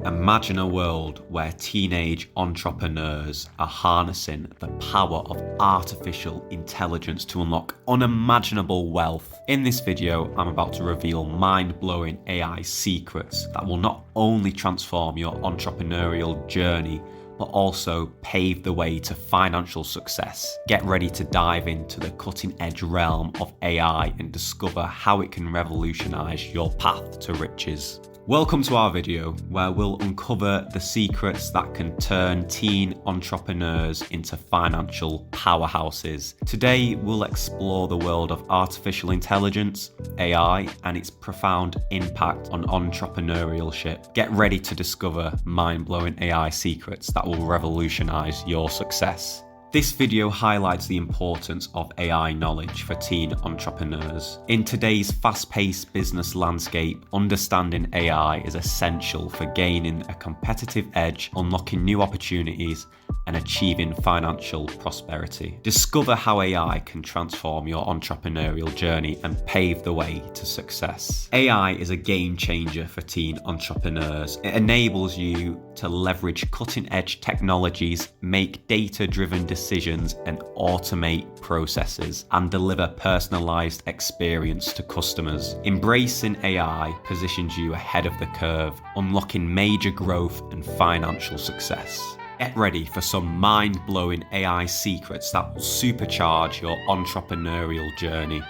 Imagine a world where teenage entrepreneurs are harnessing the power of artificial intelligence to unlock unimaginable wealth. In this video, I'm about to reveal mind-blowing AI secrets that will not only transform your entrepreneurial journey, but also pave the way to financial success. Get ready to dive into the cutting-edge realm of AI and discover how it can revolutionize your path to riches. Welcome to our video where we'll uncover the secrets that can turn teen entrepreneurs into financial powerhouses. Today, we'll explore the world of artificial intelligence, AI, and its profound impact on entrepreneurship. Get ready to discover mind-blowing AI secrets that will revolutionize your success. This video highlights the importance of AI knowledge for teen entrepreneurs. In today's fast-paced business landscape, understanding AI is essential for gaining a competitive edge, unlocking new opportunities, and achieving financial prosperity. Discover how AI can transform your entrepreneurial journey and pave the way to success. AI is a game changer for teen entrepreneurs. It enables you to leverage cutting-edge technologies, make data-driven decisions, and automate processes, and deliver personalized experience to customers. Embracing AI positions you ahead of the curve, unlocking major growth and financial success. Get ready for some mind-blowing AI secrets that will supercharge your entrepreneurial journey.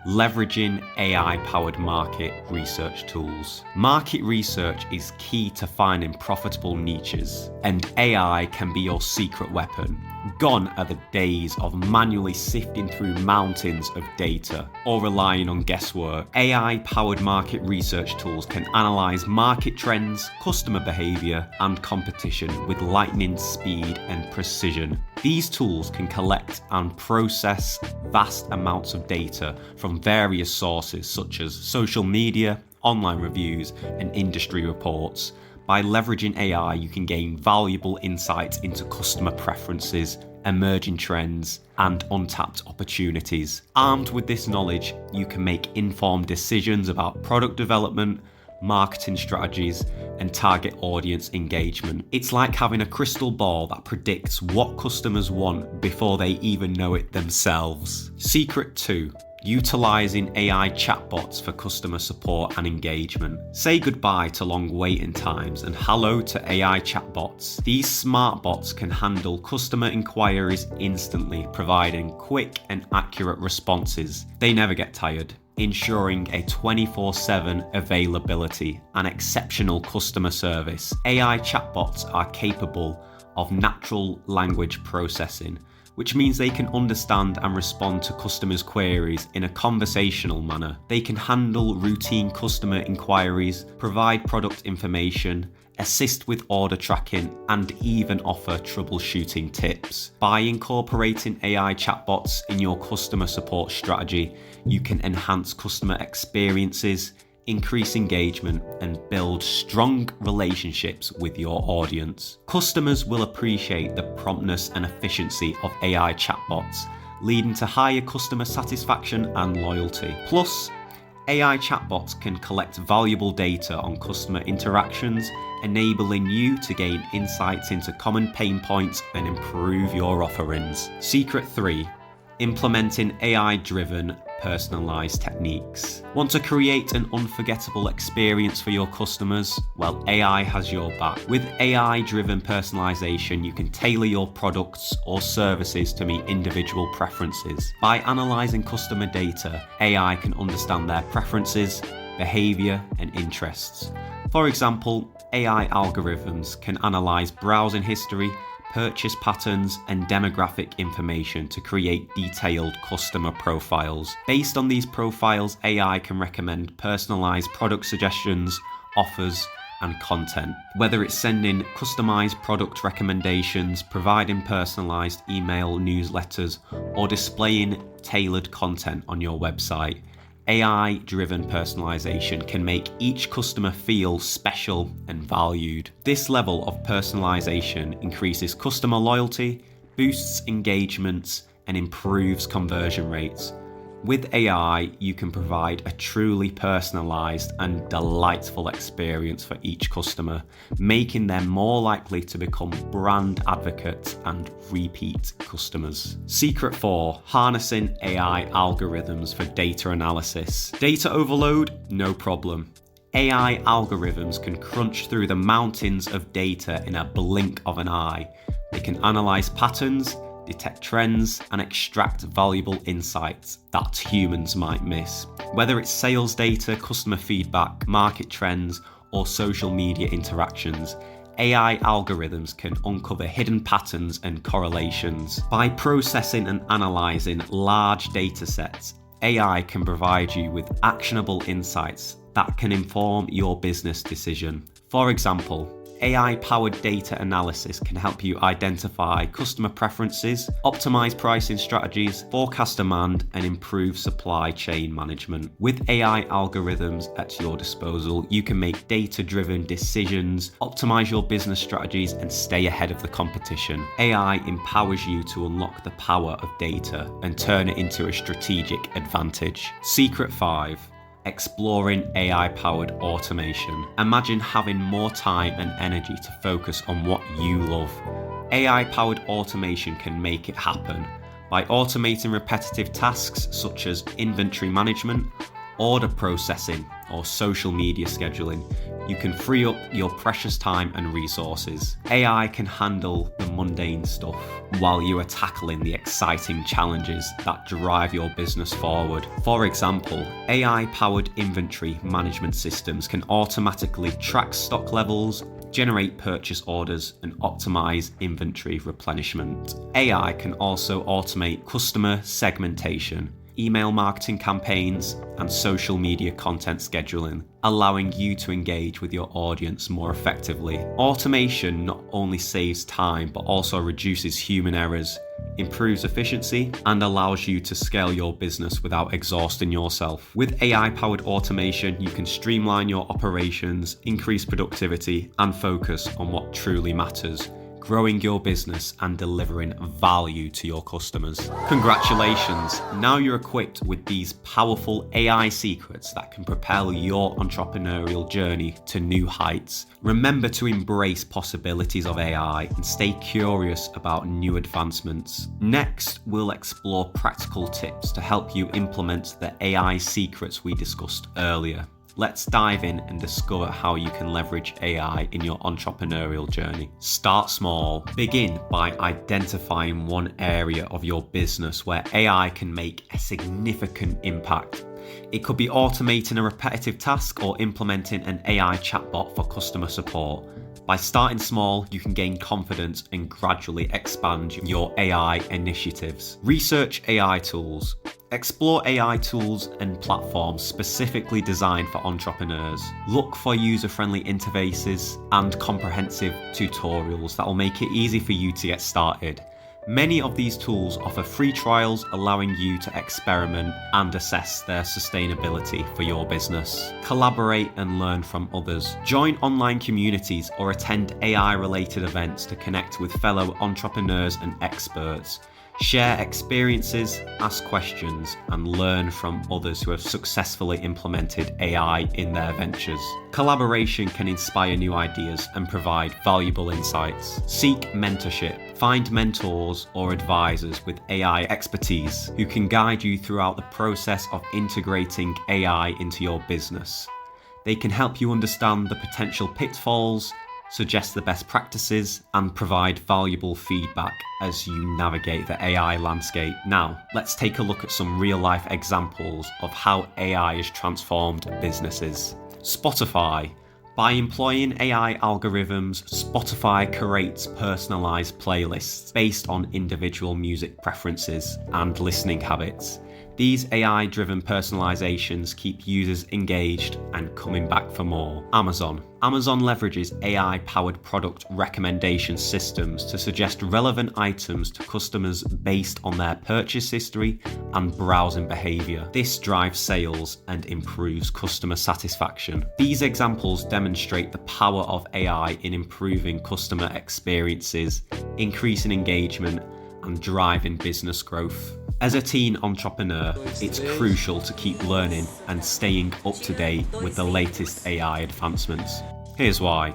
Leveraging AI-powered market research tools. Market research is key to finding profitable niches, and AI can be your secret weapon. Gone are the days of manually sifting through mountains of data or relying on guesswork. AI-powered market research tools can analyze market trends, customer behavior, and competition with lightning speed and precision. These tools can collect and process vast amounts of data from various sources such as social media, online reviews, and industry reports. By leveraging AI, you can gain valuable insights into customer preferences, emerging trends, and untapped opportunities. Armed with this knowledge, you can make informed decisions about product development, marketing strategies, and target audience engagement. It's like having a crystal ball that predicts what customers want before they even know it themselves. Secret 2. Utilizing AI chatbots for customer support and engagement. Say goodbye to long waiting times and hello to AI chatbots. These smart bots can handle customer inquiries instantly, providing quick and accurate responses. They never get tired, ensuring a 24/7 availability and exceptional customer service. AI chatbots are capable of natural language processing, which means they can understand and respond to customers' queries in a conversational manner. They can handle routine customer inquiries, provide product information, assist with order tracking, and even offer troubleshooting tips. By incorporating AI chatbots in your customer support strategy, you can enhance customer experiences, increase engagement, and build strong relationships with your audience. Customers will appreciate the promptness and efficiency of AI chatbots, leading to higher customer satisfaction and loyalty. Plus, AI chatbots can collect valuable data on customer interactions, enabling you to gain insights into common pain points and improve your offerings. Secret 3. Implementing AI-driven personalized techniques. Want to create an unforgettable experience for your customers? Well, AI has your back. With AI-driven personalization, you can tailor your products or services to meet individual preferences. By analyzing customer data, AI can understand their preferences, behavior, and interests. For example, AI algorithms can analyze browsing history, purchase patterns, and demographic information to create detailed customer profiles. Based on these profiles, AI can recommend personalized product suggestions, offers, and content. Whether it's sending customized product recommendations, providing personalized email newsletters, or displaying tailored content on your website, AI-driven personalization can make each customer feel special and valued. This level of personalization increases customer loyalty, boosts engagements, and improves conversion rates, With AI, you can provide a truly personalised and delightful experience for each customer, making them more likely to become brand advocates and repeat customers. Secret 4. Harnessing AI algorithms for data analysis. Data overload? No problem. AI algorithms can crunch through the mountains of data in a blink of an eye. They can analyse patterns, detect trends, and extract valuable insights that humans might miss. Whether it's sales data, customer feedback, market trends, or social media interactions, AI algorithms can uncover hidden patterns and correlations. By processing and analysing large data sets, AI can provide you with actionable insights that can inform your business decision. For example, AI-powered data analysis can help you identify customer preferences, optimize pricing strategies, forecast demand, and improve supply chain management. With AI algorithms at your disposal, you can make data-driven decisions, optimize your business strategies, and stay ahead of the competition. AI empowers you to unlock the power of data and turn it into a strategic advantage. Secret 5. Exploring AI-powered automation. Imagine having more time and energy to focus on what you love. AI-powered automation can make it happen. By automating repetitive tasks such as inventory management, order processing, or social media scheduling, you can free up your precious time and resources. AI can handle the mundane stuff while you are tackling the exciting challenges that drive your business forward. For example, AI-powered inventory management systems can automatically track stock levels, generate purchase orders, and optimize inventory replenishment. AI can also automate customer segmentation, email marketing campaigns, and social media content scheduling, allowing you to engage with your audience more effectively. Automation not only saves time, but also reduces human errors, improves efficiency, and allows you to scale your business without exhausting yourself. With AI-powered automation, you can streamline your operations, increase productivity, and focus on what truly matters: growing your business and delivering value to your customers. Congratulations! Now you're equipped with these powerful AI secrets that can propel your entrepreneurial journey to new heights. Remember to embrace possibilities of AI and stay curious about new advancements. Next, we'll explore practical tips to help you implement the AI secrets we discussed earlier. Let's dive in and discover how you can leverage AI in your entrepreneurial journey. Start small. Begin by identifying one area of your business where AI can make a significant impact. It could be automating a repetitive task or implementing an AI chatbot for customer support. By starting small, you can gain confidence and gradually expand your AI initiatives. Research AI tools. Explore AI tools and platforms specifically designed for entrepreneurs. Look for user-friendly interfaces and comprehensive tutorials that will make it easy for you to get started. Many of these tools offer free trials, allowing you to experiment and assess their sustainability for your business. Collaborate and learn from others. Join online communities or attend AI-related events to connect with fellow entrepreneurs and experts. Share experiences, ask questions, and learn from others who have successfully implemented AI in their ventures. Collaboration can inspire new ideas and provide valuable insights. Seek mentorship. Find mentors or advisors with AI expertise who can guide you throughout the process of integrating AI into your business. They can help you understand the potential pitfalls, suggest the best practices, and provide valuable feedback as you navigate the AI landscape. Now, let's take a look at some real-life examples of how AI has transformed businesses. Spotify. By employing AI algorithms, Spotify curates personalized playlists based on individual music preferences and listening habits. These AI-driven personalizations keep users engaged and coming back for more. Amazon. Amazon leverages AI-powered product recommendation systems to suggest relevant items to customers based on their purchase history and browsing behavior. This drives sales and improves customer satisfaction. These examples demonstrate the power of AI in improving customer experiences, increasing engagement, and driving business growth. As a teen entrepreneur, it's crucial to keep learning and staying up to date with the latest AI advancements. Here's why.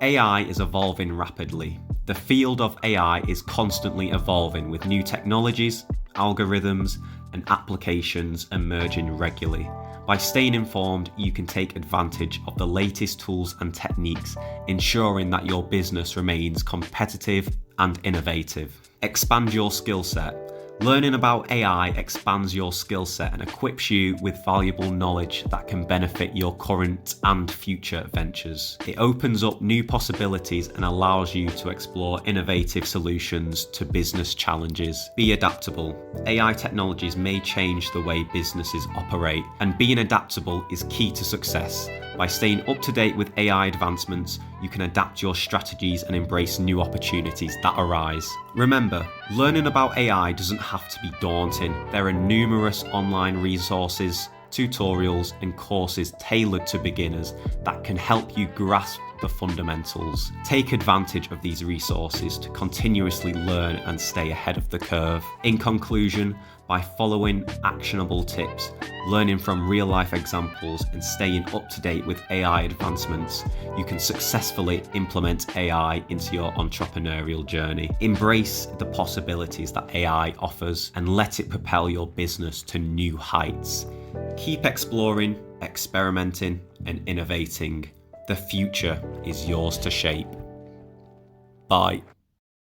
AI is evolving rapidly. The field of AI is constantly evolving with new technologies, algorithms, and applications emerging regularly. By staying informed, you can take advantage of the latest tools and techniques, ensuring that your business remains competitive and innovative. Expand your skill set. Learning about AI expands your skill set and equips you with valuable knowledge that can benefit your current and future ventures. It opens up new possibilities and allows you to explore innovative solutions to business challenges. Be adaptable. AI technologies may change the way businesses operate, and being adaptable is key to success. By staying up to date with AI advancements, you can adapt your strategies and embrace new opportunities that arise. Remember, learning about AI doesn't have to be daunting. There are numerous online resources, tutorials, and courses tailored to beginners that can help you grasp the fundamentals. Take advantage of these resources to continuously learn and stay ahead of the curve. In conclusion, by following actionable tips, learning from real-life examples, and staying up to date with AI advancements, you can successfully implement AI into your entrepreneurial journey. Embrace the possibilities that AI offers and let it propel your business to new heights. Keep exploring, experimenting, and innovating. The future is yours to shape. Bye.